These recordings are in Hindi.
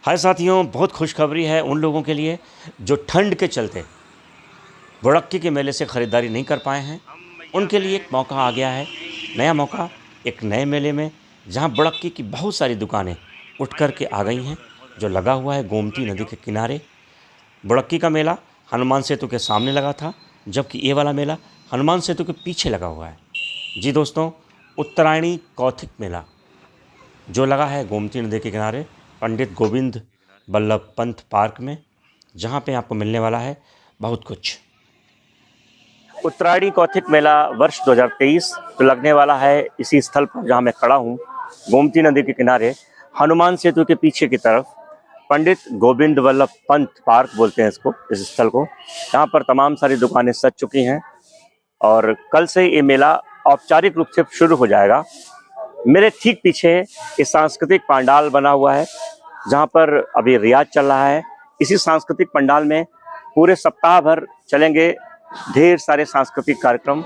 हाय साथियों, बहुत खुशखबरी है उन लोगों के लिए जो ठंड के चलते बुड़क्की के मेले से ख़रीदारी नहीं कर पाए हैं। उनके लिए एक मौका आ गया है, नया मौका, एक नए मेले में, जहां बुड़क्की की बहुत सारी दुकानें उठ कर के आ गई हैं, जो लगा हुआ है गोमती नदी के किनारे। बुड़क्की का मेला हनुमान सेतु के सामने लगा था, जबकि ये वाला मेला हनुमान सेतु के पीछे लगा हुआ है। जी दोस्तों, उत्तरायणी कौथिक मेला जो लगा है गोमती नदी के किनारे पंडित गोविंद बल्लभ पंत पार्क में, जहाँ पे आपको मिलने वाला है बहुत कुछ। उत्तरायणी कौथिक मेला वर्ष 2023 तो लगने वाला है इसी स्थल पर जहाँ मैं खड़ा हूँ, गोमती नदी के किनारे हनुमान सेतु के पीछे की तरफ। पंडित गोविंद बल्लभ पंत पार्क बोलते हैं इसको, इस स्थल को। यहाँ पर तमाम सारी दुकानें सज चुकी हैं और कल से ये मेला औपचारिक रूप से शुरू हो जाएगा। मेरे ठीक पीछे इस सांस्कृतिक पंडाल बना हुआ है, जहाँ पर अभी रियाज चल रहा है। इसी सांस्कृतिक पंडाल में पूरे सप्ताह भर चलेंगे ढेर सारे सांस्कृतिक कार्यक्रम।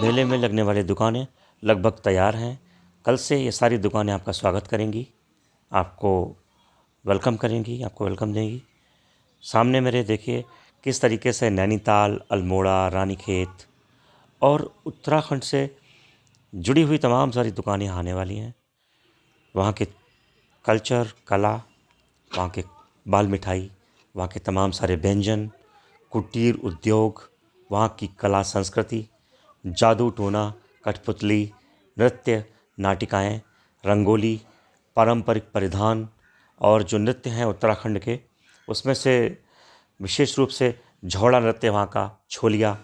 मेले में लगने वाली दुकानें लगभग तैयार हैं। कल से ये सारी दुकानें आपका स्वागत करेंगी, आपको वेलकम करेंगी, आपको वेलकम देंगी। सामने मेरे देखिए किस तरीके से नैनीताल, अल्मोड़ा, रानीखेत और उत्तराखंड से जुड़ी हुई तमाम सारी दुकानें आने वाली हैं। वहाँ के कल्चर, कला, वहाँ के बाल मिठाई, वहाँ के तमाम सारे व्यंजन, कुटीर उद्योग, वहाँ की कला संस्कृति, जादू टोना, कठपुतली, नृत्य, नाटिकाएँ, रंगोली, पारंपरिक परिधान और जो नृत्य हैं उत्तराखंड के, उसमें से विशेष रूप से झौड़ा नृत्य, वहाँ का छोलिया,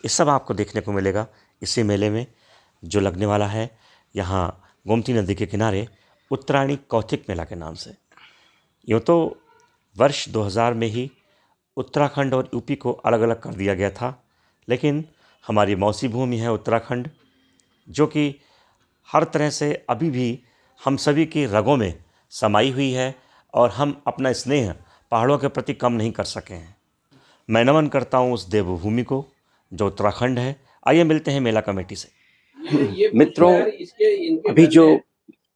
ये सब आपको देखने को मिलेगा इसी मेले में जो लगने वाला है यहाँ गोमती नदी के किनारे उत्तरायणी कौथिक मेला के नाम से। यूँ तो वर्ष 2000 में ही उत्तराखंड और यूपी को अलग अलग कर दिया गया था, लेकिन हमारी मौसी भूमि है उत्तराखंड, जो कि हर तरह से अभी भी हम सभी की रगों में समाई हुई है और हम अपना स्नेह पहाड़ों के प्रति कम नहीं कर सके हैं। मैं नमन करता हूँ उस देवभूमि को जो उत्तराखंड है। आइए मिलते हैं मेला कमेटी से। मित्रों, अभी जो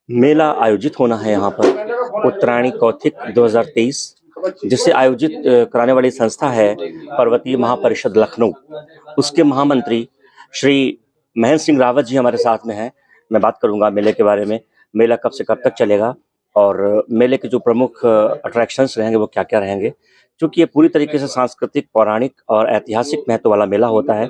मेला आयोजित होना है यहाँ पर उत्तरायणी कौथिक 2023, जिसे आयोजित कराने वाली संस्था है पर्वतीय महापरिषद लखनऊ, उसके महामंत्री श्री महेंद्र सिंह रावत जी हमारे साथ में हैं। मैं बात करूंगा मेले के बारे में, मेला कब से कब तक चलेगा और मेले के जो प्रमुख अट्रैक्शंस रहेंगे वो क्या क्या रहेंगे, क्योंकि ये पूरी तरीके से सांस्कृतिक, पौराणिक और ऐतिहासिक महत्व वाला मेला होता है।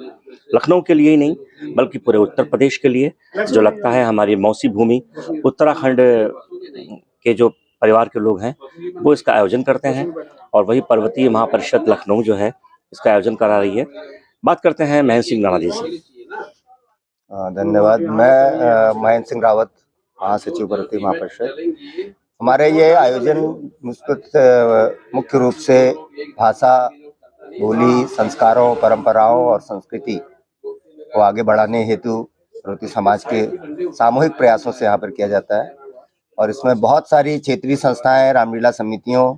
लखनऊ के लिए ही नहीं बल्कि पूरे उत्तर प्रदेश के लिए, जो लगता है हमारी मौसी भूमि उत्तराखंड के जो परिवार के लोग हैं वो इसका आयोजन करते हैं और वही पर्वतीय महापरिषद लखनऊ जो है इसका आयोजन करा रही है। बात करते हैं महेंद्र सिंह रावत जी से। धन्यवाद। मैं महेंद्र सिंह रावत, महासचिव पर्वतीय महापरिषद। हमारे ये आयोजन मुख्य रूप से भाषा, बोली, संस्कारों, परंपराओं और संस्कृति को आगे बढ़ाने हेतु पर्वतीय समाज के सामूहिक प्रयासों से यहाँ पर किया जाता है और इसमें बहुत सारी क्षेत्रीय संस्थाएं, रामलीला समितियों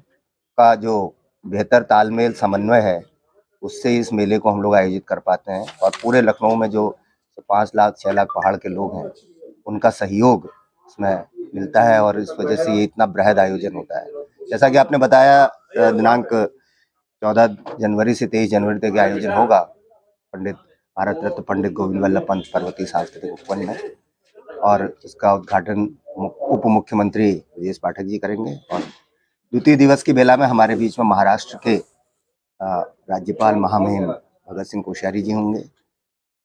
का जो बेहतर तालमेल, समन्वय है, उससे इस मेले को हम लोग आयोजित कर पाते हैं। और पूरे लखनऊ में जो 5 लाख 6 लाख पहाड़ के लोग हैं, उनका सहयोग इसमें मिलता है और इस वजह से ये इतना बृहद आयोजन होता है। जैसा कि आपने बताया, दिनांक 14 जनवरी से 23 जनवरी तक आयोजन होगा पंडित भारत रत्न पंडित गोविंद बल्लभ पंत पर्वतीय सांस्कृतिक उपवन में, और इसका उद्घाटन उप मुख्यमंत्री ब्रजेश पाठक जी करेंगे। और द्वितीय दिवस की बेला में हमारे बीच में महाराष्ट्र के राज्यपाल महामहिम भगत सिंह कोश्यारी जी होंगे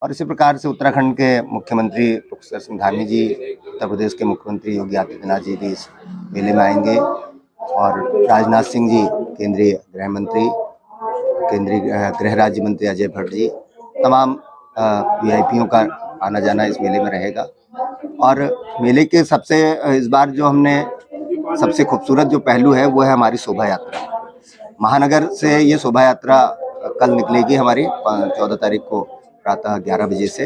और इसी प्रकार से उत्तराखंड के मुख्यमंत्री प्रोफेसर सिंह धामी जी, उत्तर प्रदेश के मुख्यमंत्री योगी आदित्यनाथ जी भी इस मेले में आएंगे और राजनाथ सिंह जी, केंद्रीय गृह मंत्री, केंद्रीय गृह राज्य मंत्री अजय भट्ट जी, तमाम वीआईपीओं का आना जाना इस मेले में रहेगा। और मेले के सबसे इस बार जो हमने सबसे खूबसूरत जो पहलू है वो है हमारी शोभा यात्रा। महानगर से ये शोभा यात्रा कल निकलेगी हमारी 14 तारीख को प्रातः 11 बजे से।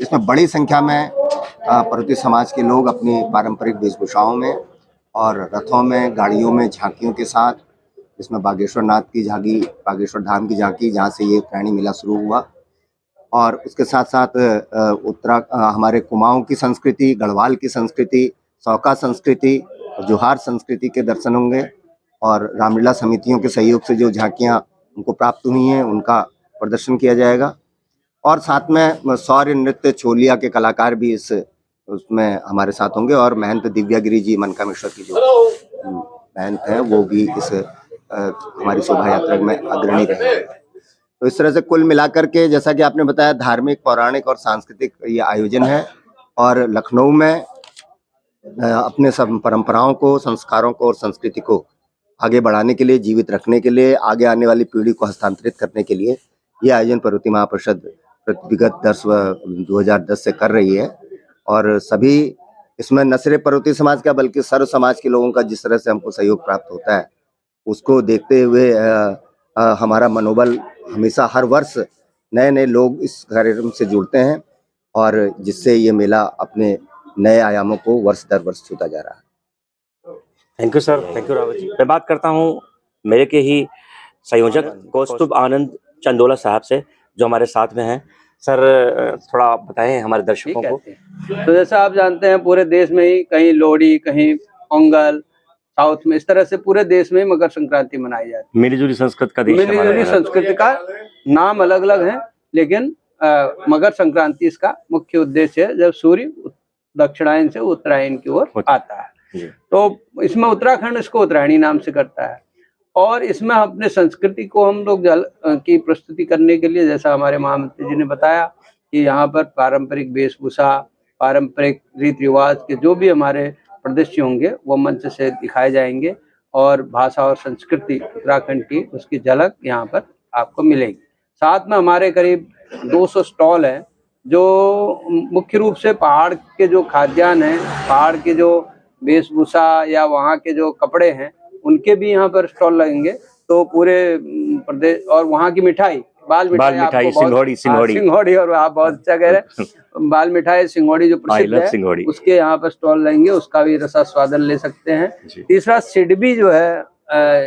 इसमें बड़ी संख्या में पर्वतीय समाज के लोग अपनी पारंपरिक वेशभूषाओं में और रथों में, गाड़ियों में झांकियों के साथ, इसमें बागेश्वर नाथ की झांकी, बागेश्वर धाम की झांकी, जहाँ से ये उत्तरायणी मेला शुरू हुआ। और उसके साथ साथ हमारे कुमाऊं की संस्कृति, गढ़वाल की संस्कृति, सौका संस्कृति, जोहार संस्कृति के दर्शन होंगे। और रामलीला समितियों के सहयोग से जो झांकियाँ उनको प्राप्त हुई हैं उनका प्रदर्शन किया जाएगा। और साथ में शौर्य नृत्य छोलिया के कलाकार भी उसमें हमारे साथ होंगे। और महंत दिव्यागिरी जी मनकामेश्वर की जो महंत हैं वो भी इस हमारी शोभा यात्रा में अग्रणी रहेंगे। तो इस तरह से कुल मिलाकर के, जैसा कि आपने बताया, धार्मिक, पौराणिक और सांस्कृतिक ये आयोजन है। और लखनऊ में अपने सब परंपराओं को, संस्कारों को और संस्कृति को आगे बढ़ाने के लिए, जीवित रखने के लिए, आगे आने वाली पीढ़ी को हस्तांतरित करने के लिए ये आयोजन प्रवृत्ति महापरिषद विगत 2010 से कर रही है। और सभी इसमें न सिर्फ पर्वतीय समाज का बल्कि सर्व समाज के लोगों का जिस तरह से हमको सहयोग प्राप्त होता है, उसको देखते हुए हमारा मनोबल हमेशा, हर वर्ष नए नए लोग इस कार्यक्रम से जुड़ते हैं और जिससे ये मेला अपने नए आयामों को वर्ष दर वर्ष छूता जा रहा है। Thank you sir, thank you Rawat ji. मैं बात करता हूँ मेले के ही संयोजक कौस्तुभ आनंद चंदोला साहब से, जो हमारे साथ में हैं। सर, थोड़ा आप बताएं हमारे दर्शकों को। तो जैसा आप जानते हैं, पूरे देश में ही कहीं लोहड़ी, कहीं पोंगल, साउथ में, इस तरह से पूरे देश में मकर संक्रांति मनाई जाती है। मिलीजुली संस्कृति का देश है, मिलीजुली संस्कृति का नाम अलग अलग है, लेकिन मकर संक्रांति इसका मुख्य उद्देश्य है, जब सूर्य दक्षिणायन से उत्तरायण की ओर आता है। तो इसमें उत्तराखंड इसको उत्तरायणी नाम से करता है। और इसमें अपने संस्कृति को हम लोग की प्रस्तुति करने के लिए, जैसा हमारे महामंत्री जी ने बताया, कि यहाँ पर पारंपरिक वेशभूषा, पारंपरिक रीति रिवाज के जो भी हमारे प्रदर्शन होंगे वो मंच से दिखाए जाएंगे। और भाषा और संस्कृति उत्तराखंड की, उसकी झलक यहाँ पर आपको मिलेगी। साथ में हमारे करीब 200 स्टॉल हैं, जो मुख्य रूप से पहाड़ के जो खाद्यान्न हैं, पहाड़ के जो वेशभूषा या वहाँ के जो कपड़े हैं, उनके भी यहाँ पर स्टॉल लगेंगे। तो पूरे प्रदेश, और वहाँ की मिठाई, बाल मिठाई, सिंघोड़ी, और आप बहुत अच्छा कह रहे हैं, बाल मिठाई सिंघोड़ी जो प्रसिद्ध है, उसके यहाँ पर स्टॉल लगेंगे, उसका भी रसास्वादन ले सकते हैं। तीसरा, सिडबी जो है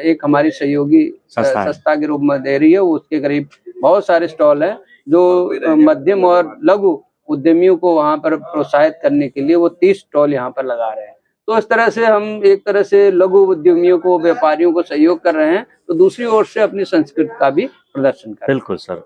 एक हमारी सहयोगी संस्था के रूप में दे रही है, उसके करीब बहुत सारे स्टॉल हैं, जो मध्यम और लघु उद्यमियों को वहाँ पर प्रोत्साहित करने के लिए वो 30 स्टॉल यहाँ पर लगा रहे हैं। तो इस तरह से हम एक तरह से लघु उद्यमियों को, व्यापारियों को सहयोग कर रहे हैं, तो दूसरी ओर से अपनी संस्कृति का भी प्रदर्शन कर रहे हैं। बिल्कुल सर।